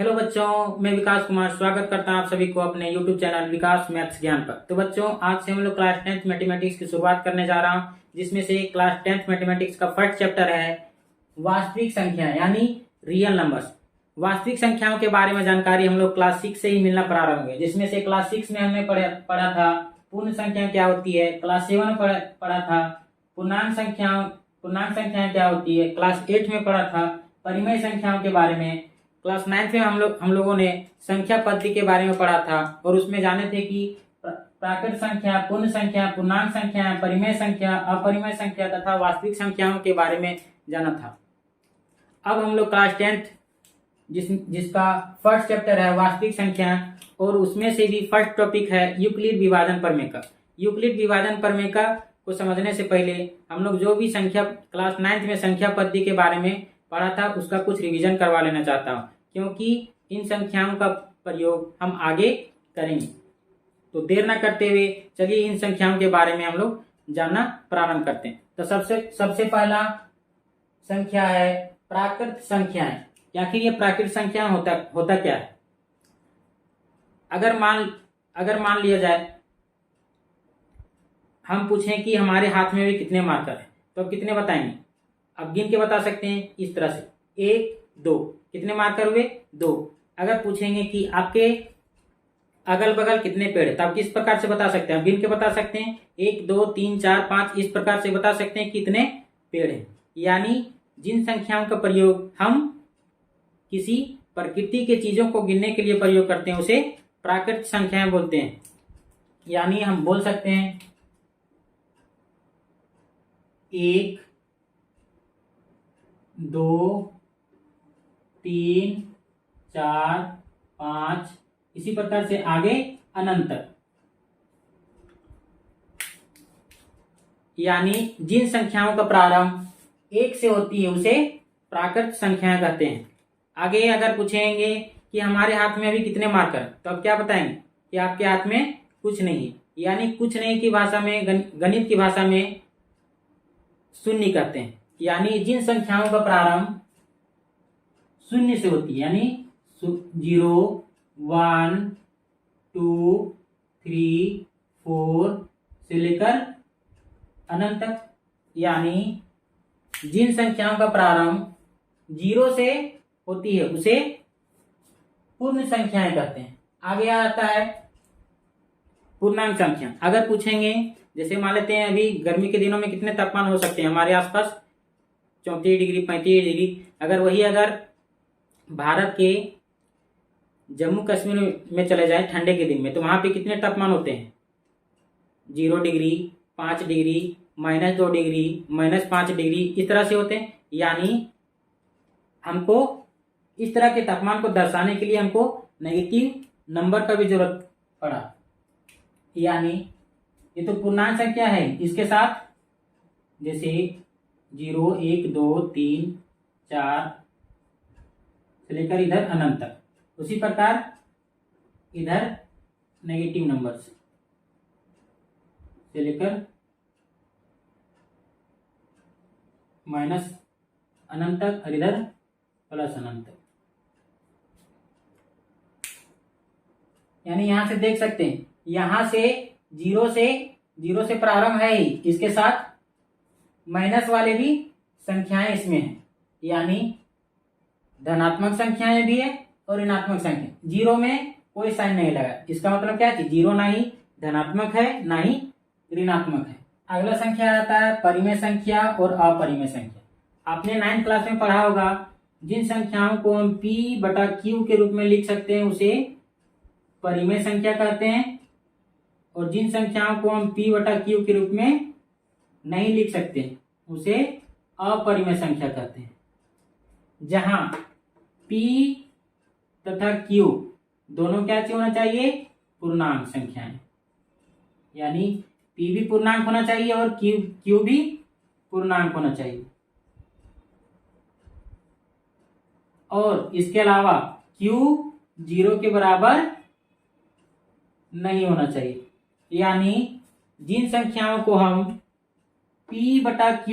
Hello बच्चों, मैं विकास कुमार स्वागत करता हूं आप सभी को अपने YouTube चैनल विकास मैथ्स ज्ञान पर। तो बच्चों, आज से हम लोग क्लास 10th मैथमेटिक्स की शुरुआत करने जा रहा हूं, जिसमें से क्लास 10th मैथमेटिक्स का फर्स्ट चैप्टर है वास्तविक संख्या यानी रियल नंबर्स। वास्तविक संख्याओं के बारे में जानकारी हम लोग क्लास 6 से ही मिलना प्रारंभ होंगे, जिसमें से क्लास 6 में हमने पढ़ा था पूर्ण संख्या क्या होती है, क्लास 7 में पढ़ा था पूर्णांक संख्याएं क्या होती है, क्लास 8 में पढ़ा था परिमेय संख्याओं के बारे में, क्लास 9 में हम लोगों ने संख्या पद्धति के बारे में पढ़ा था और उसमें जाने थे कि प्राकृत संख्या, पूर्ण संख्या, पूर्णांक संख्या, परिमेय संख्या, अपरिमेय संख्या तथा वास्तविक संख्याओं के बारे में जाना था। अब हम लोग क्लास 10th जिसका फर्स्ट चैप्टर है वास्तविक संख्या, और उसमें से भी फर्स्ट टॉपिक है यूक्लिड विभाजन प्रमेय। यूक्लिड विभाजन प्रमेय को समझने से पहले हम लोग जो भी संख्या क्लास 9 में संख्या पद्धति के बारे में पढ़ा था उसका कुछ रिवीजन करवा लेना चाहता हूं, क्योंकि इन संख्याओं का प्रयोग हम आगे करेंगे। तो देर न करते हुए चलिए इन संख्याओं के बारे में हम लोग जानना प्रारंभ करते हैं। तो सबसे पहला संख्या है प्राकृत संख्याएं। आखिर ये प्राकृत संख्या होता क्या है? अगर मान लिया जाए हम पूछें कि हमारे हाथ में भी कितने मार्कर हैं, तो अब कितने बताएंगे? अब गिन के बता सकते हैं इस तरह से, 1 2, कितने मार्कर हुए? 2। अगर पूछेंगे कि आपके अगल बगल कितने पेड़ है, तो आप किस प्रकार से बता सकते हैं? आप गिन के बता सकते हैं, 1 2 3 4 5, इस प्रकार से बता सकते हैं कितने पेड़ हैं। यानी जिन संख्याओं का प्रयोग हम किसी प्रकृति के चीजों को गिनने के लिए प्रयोग करते हैं उसे प्राकृतिक संख्याएं बोलते हैं। यानी हम बोल सकते हैं 1 2 3 4 5, इसी प्रकार से आगे अनंत तक। यानी जिन संख्याओं का प्रारंभ 1 से होती है उसे प्राकृत संख्याएं कहते हैं। आगे अगर पूछेंगे कि हमारे हाथ में अभी कितने मार्कर, तो अब क्या बताएंगे कि आपके हाथ में कुछ नहीं है। यानी कुछ नहीं की भाषा में, गणित की भाषा में शून्य कहते हैं। यानी जिन संख्याओं का प्रारंभ शून्य से होती है, यानी 0 1 2 3 4 से लेकर अनंत तक। यानी जिन संख्याओं का प्रारंभ 0 से होती है उसे पूर्ण संख्याएं कहते हैं। आगे आता है पूर्णांक संख्या। अगर पूछेंगे, जैसे मान लेते हैं अभी गर्मी के दिनों में कितने तापमान हो सकते हैं हमारे आसपास? 34 डिग्री 35 डिग्री। अगर भारत के जम्मू कश्मीर में चले जाए ठंडे के दिन में, तो वहां पे कितने तापमान होते हैं? 0 डिग्री, 5 डिग्री, -2 डिग्री, -5 डिग्री, इस तरह से होते हैं। यानी हमको इस तरह के तापमान को दर्शाने के लिए हमको नेगेटिव नंबर का भी जरूरत पड़ा। यानी ये तो पूर्णांक संख्या है, इसके साथ जैसे 0 1 2 3 4 से लेकर इधर अनंत तक, उसी प्रकार इधर नेगेटिव नंबर से लेकर माइनस अनंत तक और इधर प्लस अनंत तक। यानी यहां से देख सकते हैं, यहां से जीरो से प्रारंभ है ही, इसके साथ माइनस वाले भी संख्याएं इसमें हैं। यानी धनात्मक संख्याएं भी है और ऋणात्मक संख्या। 0 में कोई साइन नहीं लगा, इसका मतलब क्या है? 0 ना ही धनात्मक है ना ही ऋणात्मक है। अगला संख्या आता है परिमेय संख्या और अपरिमेय संख्या। आपने 9th क्लास में पढ़ा होगा, जिन संख्याओं को हम P/Q के रूप में लिख सकते हैं उसे परिमेय संख्या कहते हैं, और जिन संख्याओं को हम P/Q के रूप में नहीं लिख सकते उसे अपरिमेय संख्या कहते हैं। जहां P तथा Q दोनों क्या होना चाहिए? पूर्णांक संख्याएं। यानी P भी पूर्णांक होना चाहिए और Q भी पूर्णांक होना चाहिए। और इसके अलावा Q 0 के बराबर नहीं होना चाहिए। यानी जिन संख्याओं को हम P/Q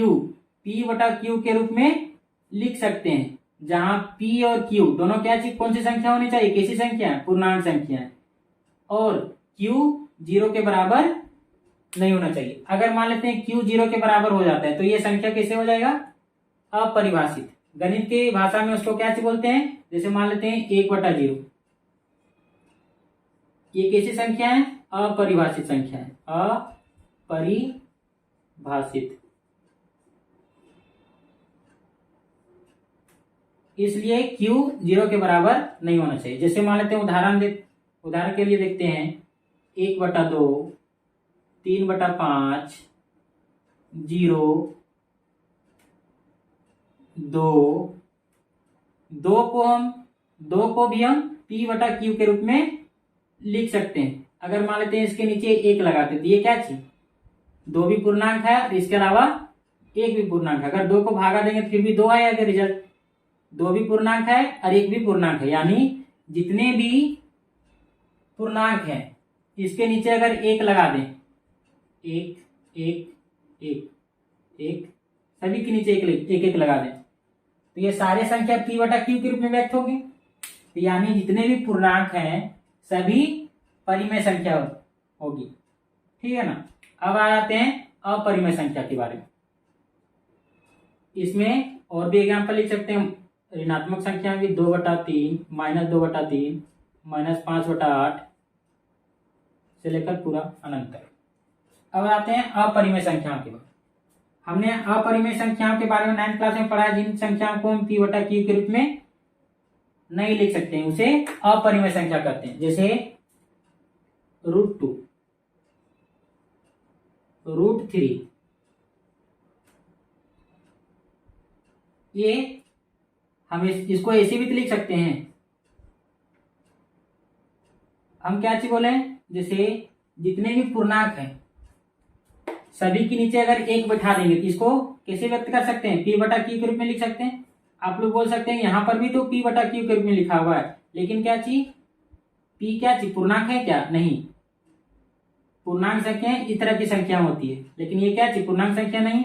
के रूप में लिख सकते हैं जहां P और Q दोनों क्या चीज कौन सी संख्या होनी चाहिए, कैसी संख्या है, पूर्णांक संख्या है, और Q 0 के बराबर नहीं होना चाहिए। अगर मान लेते हैं Q 0 के बराबर हो जाता है तो ये संख्या कैसे हो जाएगा, अपरिभाषित। गणित की भाषा में उसको क्या चीज बोलते हैं, जैसे मान लेते हैं 1/0, ये कैसी संख्या है, अपरिभाषित संख्या है, अपरिभाषित। इसलिए Q 0 के बराबर नहीं होना चाहिए। जैसे मान लेते हैं उदाहरण के लिए देखते हैं 1/2, 3/5, 0, 2, 2 को भी हम P/Q के रूप में लिख सकते हैं। अगर मान लेते हैं इसके नीचे 1 लगाते हैं तो ये क्या चीज, 2 भी पूर्णांक है और इसके अलावा 1 भी पूर्णांक है। अगर 2 को भागा देंगे तो फिर भी 2 आएगा रिजल्ट, 2 भी पूर्णांक है और 1 भी पूर्णांक है, यानी जितने भी पूर्णांक है इसके नीचे अगर 1 लगा दें, 1 1 1 1, सभी के नीचे 1 लगा दें तो ये सारे संख्या P/Q के रूप में व्यक्त होगी। तो यानी जितने भी पूर्णांक हैं सभी परिमेय संख्या होगी, ठीक है ना। अब आ जाते हैं अपरिमेय संख्या के बारे में। इसमें और भी एग्जाम्पल लिख सकते हैं, ऋणात्मक संख्या में भी 2/3, -2/3, -5/8 से लेकर पूरा अनंत तक। अब आते हैं अपरिमेय संख्याओं के बारे में। हमने अपरिमेय संख्याओं के बारे में 9th क्लास में पढ़ा है। जिन संख्याओं को हम P/Q के रूप में नहीं लिख सकते हैं उसे अपरिमेय संख्या कहते हैं। जैसे √2, √3, ये हम इसको ऐसे भी तो लिख सकते हैं। हम क्या चीज बोले, जैसे जितने भी पूर्णांक हैं सभी के नीचे अगर 1 बैठा देंगे तो इसको कैसे व्यक्त कर सकते हैं, P/Q के रूप में लिख सकते हैं। आप लोग बोल सकते हैं यहां पर भी तो P/Q के रूप में लिखा हुआ है, लेकिन क्या चीज, P क्या चीज, पूर्णांक है क्या, नहीं। पूर्णांक संख्या इस तरह की संख्या होती है, लेकिन ये क्या चीज, पूर्णांक संख्या नहीं।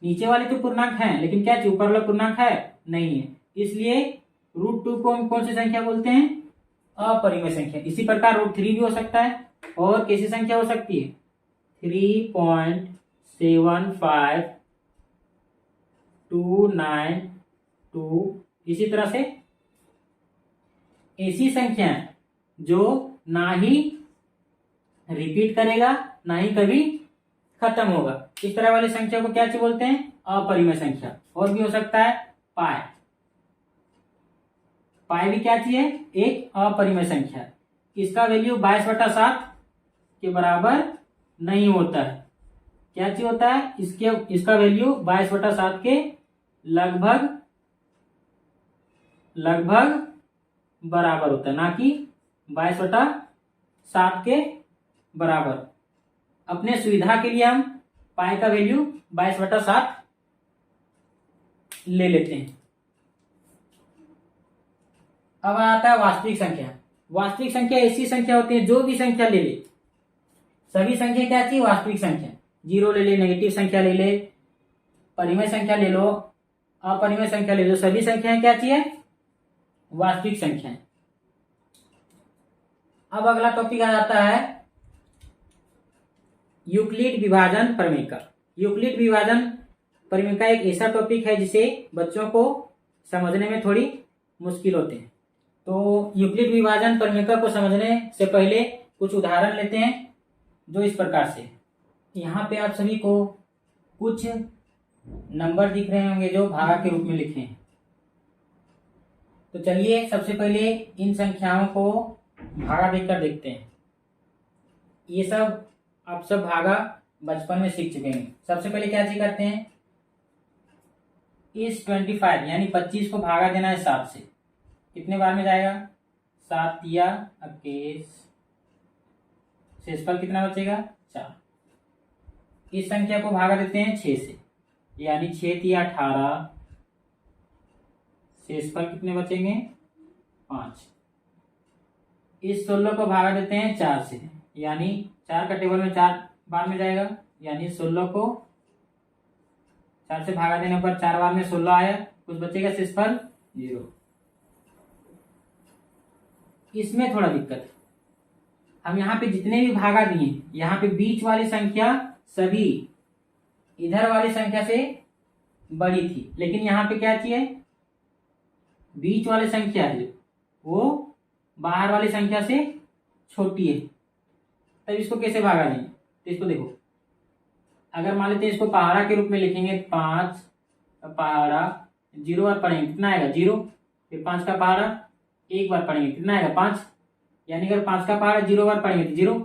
नीचे वाले तो पूर्णांक है लेकिन क्या चीज, ऊपर वाला पूर्णांक है नहीं है। इसलिए √2 को हम कौन सी संख्या बोलते हैं, अपरिमेय संख्या। इसी प्रकार √3 भी हो सकता है, और कैसी संख्या हो सकती है, 3.75292। इसी तरह से ऐसी संख्या जो ना ही रिपीट करेगा ना ही कभी खत्म होगा, इस तरह वाली संख्या को क्या चीज बोलते हैं, अपरिमेय संख्या। और भी हो सकता है पाई, पाई भी क्या चीज है, एक अपरिमेय संख्या। इसका वैल्यू 22/7 के बराबर नहीं होता है। क्या चीज होता है, इसका वैल्यू 22/7 के लगभग बराबर होता है, ना कि 22/7 के बराबर। अपने सुविधा के लिए हम पाई का वैल्यू 22/7 ले लेते हैं। अब आता है वास्तविक संख्या। वास्तविक संख्या ऐसी संख्या होती है, जो भी संख्या ले ले, सभी संख्या क्या चाहिए, वास्तविक संख्या। 0 ले ले, नेगेटिव संख्या ले ले, परिमेय संख्या ले लो, अपरिमेय संख्या ले लो, सभी संख्याएं क्या चाहिए, वास्तविक संख्याएं। अब अगला टॉपिक आ जाता है यूक्लिड विभाजन प्रमेय। यूक्लिड विभाजन प्रमेय एक ऐसा टॉपिक है जिसे बच्चों को समझने में थोड़ी मुश्किल होते हैं। तो यूक्लिड विभाजन प्रमेय को समझने से पहले कुछ उदाहरण लेते हैं, जो इस प्रकार से। यहाँ पे आप सभी को कुछ नंबर दिख रहे होंगे जो भागा के रूप में लिखे हैं। तो चलिए सबसे पहले इन संख्याओं को भागा देकर देखते हैं। ये सब आप सब भागा बचपन में सीख चुके हैं। सबसे पहले क्या चीज करते हैं, इस 25 यानी 25 को भागा देना है 7 से। कितने बार में जाएगा, 7 या 21, शेषफल कितना बचेगा, 4। इस संख्या को भागा देते हैं 6 से, यानी 6 या 18, शेषफल कितने बचेंगे, 5। इस 16 को भागा देते हैं 4 से, यानी 4 का टेबल में 4 बार में जाएगा, यानी 16 को 4 से भागा देने पर 4 बार में 16 आया, कुछ बचेगा शेषफल 0। इसमें थोड़ा दिक्कत है, हम यहाँ पे जितने भी भागा दिए, यहाँ पे बीच वाली संख्या सभी इधर वाली संख्या से बड़ी थी, लेकिन यहाँ पे क्या चाहिए, बीच वाली संख्या है वो बाहर वाली संख्या से छोटी है, तब इसको कैसे भागा देंगे। तो इसको देखो, अगर मान लेते हैं इसको पहाड़ा के रूप में लिखेंगे, 5 का पहाड़ा 0 बार पढ़ेंगे कितना आएगा 0, फिर 5 का पहाड़ा 1 बार पढ़ेंगे कितना आएगा 5, यानी अगर 5 का पहाड़ा 0 बार पढ़ेंगे तो 0,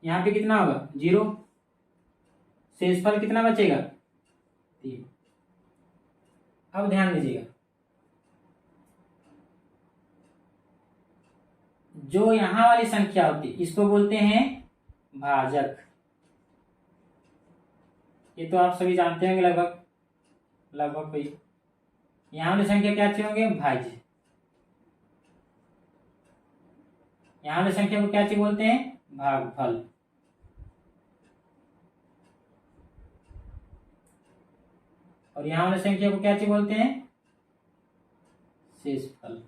यहाँ पे कितना होगा 0, शेषफल कितना बचेगा 3। अब ध्यान दीजिएगा, जो यहां वाली संख्या होती है इसको बोलते हैं भाजक। ये तो आप सभी जानते होंगे लगभग कोई। यहां वाली संख्या क्या चाहिए होंगे भाज्य, यहां वाली संख्या को क्या चाहिए बोलते हैं भागफल। और यहां वाली संख्या को क्या चाहिए बोलते हैं शेषफल।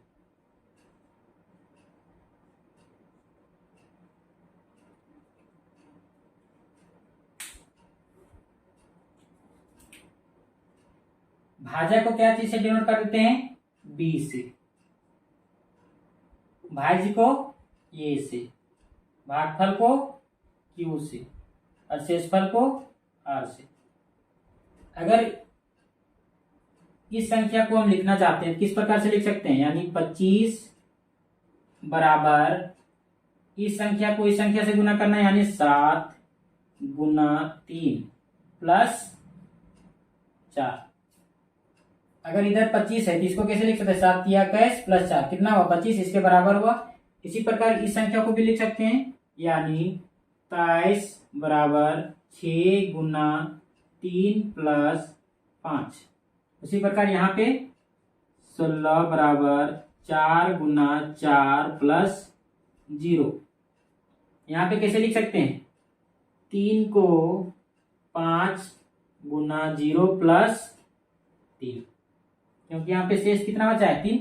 भाजक को क्या चीज से डिनोट कर देते हैं बी से, भाज्य को ए से, भागफल को क्यू से और शेषफल को आर से। अगर इस संख्या को हम लिखना चाहते हैं किस प्रकार से लिख सकते हैं, यानी 25 बराबर इस संख्या को इस संख्या से गुना करना है, यानी 7 गुना 3 प्लस 4। अगर इधर 25 है तो इसको कैसे लिख सकते हैं, 7 या 21 प्लस 4 कितना हुआ 25, इसके बराबर हुआ। इसी प्रकार इस संख्या को भी लिख सकते हैं, यानी 23 बराबर 6 गुना 3 प्लस 5। उसी प्रकार यहाँ पे 16 बराबर 4 गुना 4 प्लस 0। यहाँ पे कैसे लिख सकते हैं, 3 को 5 गुना 0 प्लस 3, क्योंकि यहाँ पे शेष कितना बचा है 3।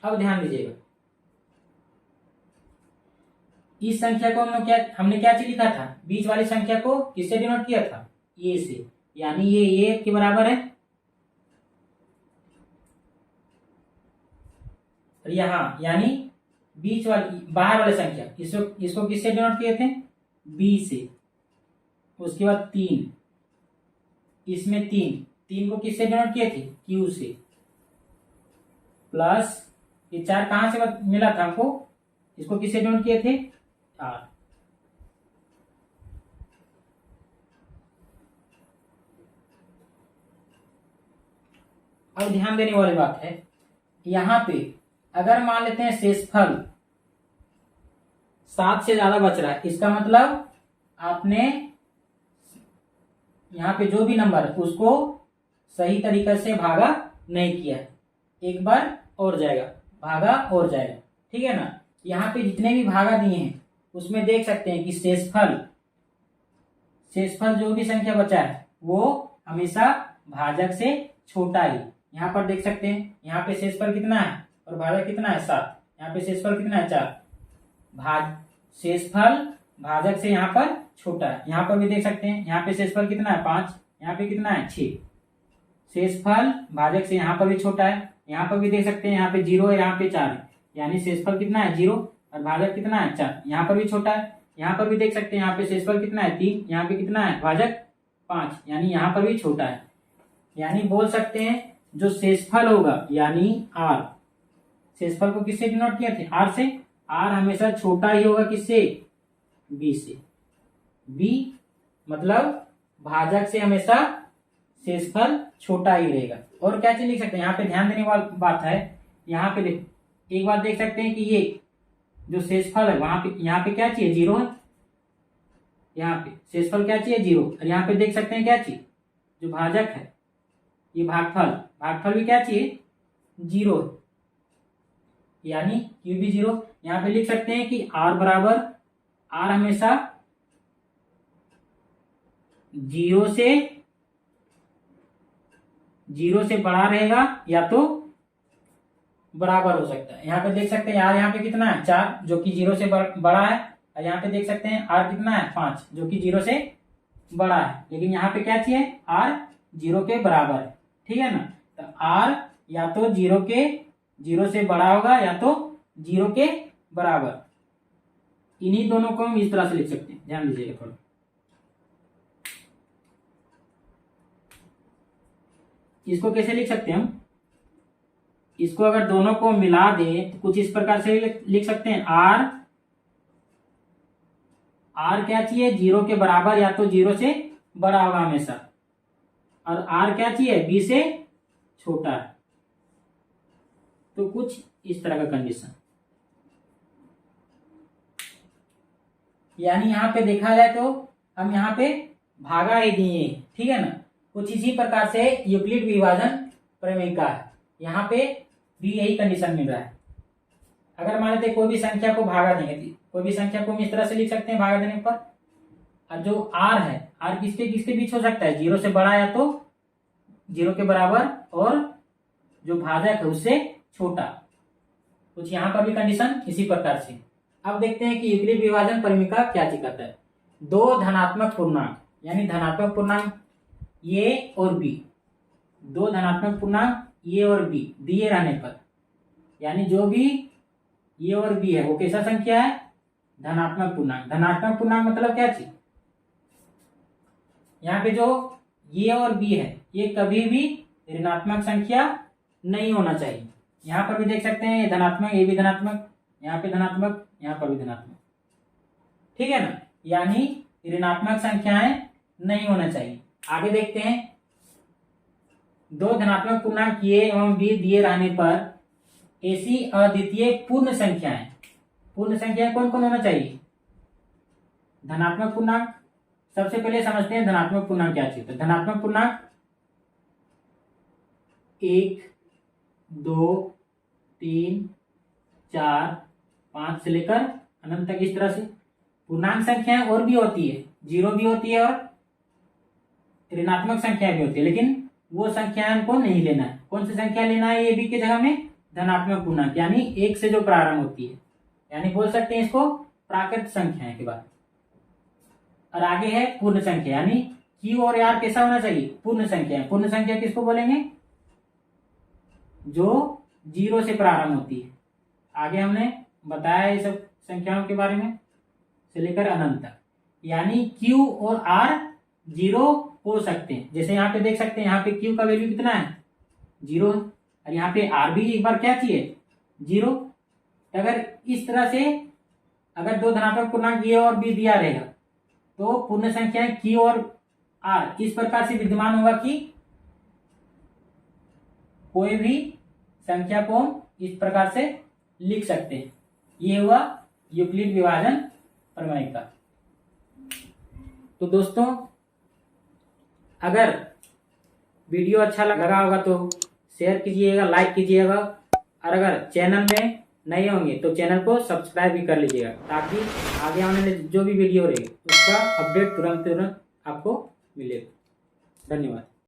अब ध्यान दीजिएगा, इस संख्या को हमने क्या चीज लिखा था, बीच वाली संख्या को किससे डिनोट किया था ए से, यानी ये ए के बराबर है। और यहाँ यानी बीच वाली बाहर वाली संख्या इसको किससे डिनोट किए थे बी से। उसके बाद 3, इसमें 3 को किससे डिनोट किए थे क्यू से, प्लस ये 4 कहां से मिला था हमको, इसको किससे डिनोट किए थे आर। अब ध्यान देने वाली बात है, यहां पे अगर मान लेते हैं शेषफल 7 से ज्यादा बच रहा है, इसका मतलब आपने यहाँ पे जो भी नंबर है उसको सही तरीके से भागा नहीं किया है, एक बार और जाएगा भागा और जाएगा, ठीक है ना। यहाँ पे जितने भी भागा दिए हैं उसमें देख सकते हैं कि शेषफल जो भी संख्या बचा है वो हमेशा भाजक से छोटा ही। यहाँ पर देख सकते हैं, यहाँ पे शेषफल कितना है और भाजक कितना है 7, यहाँ पे शेषफल कितना है 4, शेषफल भाजक से यहाँ पर छोटा है। यहाँ पर भी देख सकते हैं, यहाँ पे शेषफल कितना है 5, यहाँ पे कितना है 6, शेषफल भाजक से यहाँ पर भी छोटा है। यहाँ पर भी देख सकते हैं, यहाँ पे 0 है, यहाँ पे 4 है, यानी शेषफल कितना है 0 और भाजक कितना है 4, यहाँ पर भी छोटा है। यहाँ पर भी देख सकते हैं, यहाँ पे शेषफल कितना है 3, यहाँ पे कितना है भाजक 5, यानी यहाँ पर भी छोटा है। यानी बोल सकते हैं जो शेषफल होगा यानी आर, शेषफल को किससे डिनोट किया थे आर से, आर हमेशा छोटा ही होगा किससे बी से। बी मतलब भाजक से हमेशा शेषफल छोटा ही रहेगा। और क्या चीज लिख सकते हैं, यहाँ पे ध्यान देने वाली बात है, यहाँ पे देखो एक बात देख सकते हैं कि ये जो शेषफल है वहां पे यहाँ पे क्या चाहिए 0 है, यहाँ पे शेषफल क्या चाहिए 0, और यहाँ पे देख सकते हैं क्या चाहिए जो भाजक है ये भागफल भी क्या चाहिए 0 है, यानी क्यू भी 0। यहाँ पे लिख सकते हैं कि आर बराबर, आर हमेशा 0 से 0 से बड़ा रहेगा या तो बराबर हो सकता है। यहाँ पे देख सकते हैं यार, यहाँ पे कितना है 4 जो कि 0 से बड़ा है, और यहाँ पे देख सकते हैं r कितना है 5 जो कि 0 से बड़ा है। लेकिन यहाँ पे क्या चाहिए, r 0 के बराबर है, ठीक है ना। तो r या तो 0 से बड़ा होगा या तो 0 के बराबर। इन्हीं दोनों को हम इस तरह से लिख सकते हैं, ध्यान दीजिएगा थोड़ा। इसको कैसे लिख सकते हैं हम, इसको अगर दोनों को मिला दे तो कुछ इस प्रकार से लिख सकते हैं, r क्या चाहिए 0 के बराबर या तो 0 से बड़ा होगा हमेशा, और r क्या चाहिए b से छोटा है। तो कुछ इस तरह का कंडीशन, यानी यहाँ पे देखा जाए तो हम यहाँ पे भागा ही दिए, ठीक है ना। कुछ इसी प्रकार से यूक्लिड विभाजन प्रमेयिका है, यहाँ पे भी यही कंडीशन मिल रहा है। अगर मान लेते कोई भी संख्या को भागा देंगे, कोई भी संख्या को हम इस तरह से लिख सकते हैं भागा देने पर, और जो r है, r किसके किसके बीच हो सकता है, 0 से बड़ा या तो 0 के बराबर, और जो भाजक है उससे छोटा। कुछ यहाँ पर भी कंडीशन इसी प्रकार से। अब देखते हैं कि यूक्लिड विभाजन परिमिका क्या सिखाता है। दो धनात्मक पूर्णांक, यानी धनात्मक पूर्णांक a और b, दो धनात्मक पूर्णांक a और b दिए रहने पर, यानी जो भी a और b है वो कैसा संख्या है, धनात्मक पूर्णांक। धनात्मक पूर्णांक मतलब क्या चीज, यहाँ पे जो a और b है ये कभी भी ऋणात्मक संख्या नहीं होना चाहिए। यहाँ पर भी देख सकते हैं धनात्मक, ये भी धनात्मक, यहाँ पे धनात्मक, यहाँ पर भी धनात्मक, ठीक है ना। यानी ऋणात्मक संख्याएं नहीं होना चाहिए। आगे देखते हैं, दो धनात्मक पूर्णांक a एवं b दिए रहने पर ऐसी अद्वितीय पूर्ण संख्याएं, पूर्ण संख्याएं कौन कौन होना चाहिए, धनात्मक पूर्णांक। सबसे पहले समझते हैं धनात्मक पूर्णांक क्या चाहिए। तो धनात्मक पूर्णांक 1, 2, 3, 4, 5 से लेकर अनंत तक इस तरह से। पूर्णांक संख्याएं और भी होती है, 0 भी होती है और ऋणात्मक संख्या भी होती है, लेकिन वो संख्याएं को नहीं लेना है। कौन सी संख्या लेना है, ये भी की जगह में धनात्मक पूर्णांक, यानी 1 से जो प्रारंभ होती है, यानी बोल सकते हैं इसको प्राकृत संख्याएं के बाद। और आगे है पूर्ण संख्या, यानी Q और R कैसा होना चाहिए, पूर्ण संख्या। पूर्ण संख्या किसको बोलेंगे, जो 0 से प्रारंभ होती है। आगे हमने बताया ये सब संख्याओं के बारे में से लेकर अनंत तक, यानी Q और R 0 हो सकते हैं। जैसे यहाँ पे देख सकते हैं, यहाँ पे Q का वैल्यू कितना है 0 है, और यहाँ पे R भी एक बार क्या चाहिए 0। अगर इस तरह से अगर दो धनात्मक पूर्णांक a और b दिया रहेगा तो पूर्ण संख्याएं Q और R इस प्रकार से विद्यमान होगा कि कोई भी संख्या को हम इस प्रकार से लिख सकते हैं। ये हुआ यूक्लिड विभाजन प्रमेय का। तो दोस्तों, अगर वीडियो अच्छा लगा होगा तो शेयर कीजिएगा, लाइक कीजिएगा, और अगर चैनल में नए होंगे तो चैनल को सब्सक्राइब भी कर लीजिएगा, ताकि आगे आने वाले जो भी वीडियो रहेगी उसका अपडेट तुरंत आपको मिलेगा। धन्यवाद।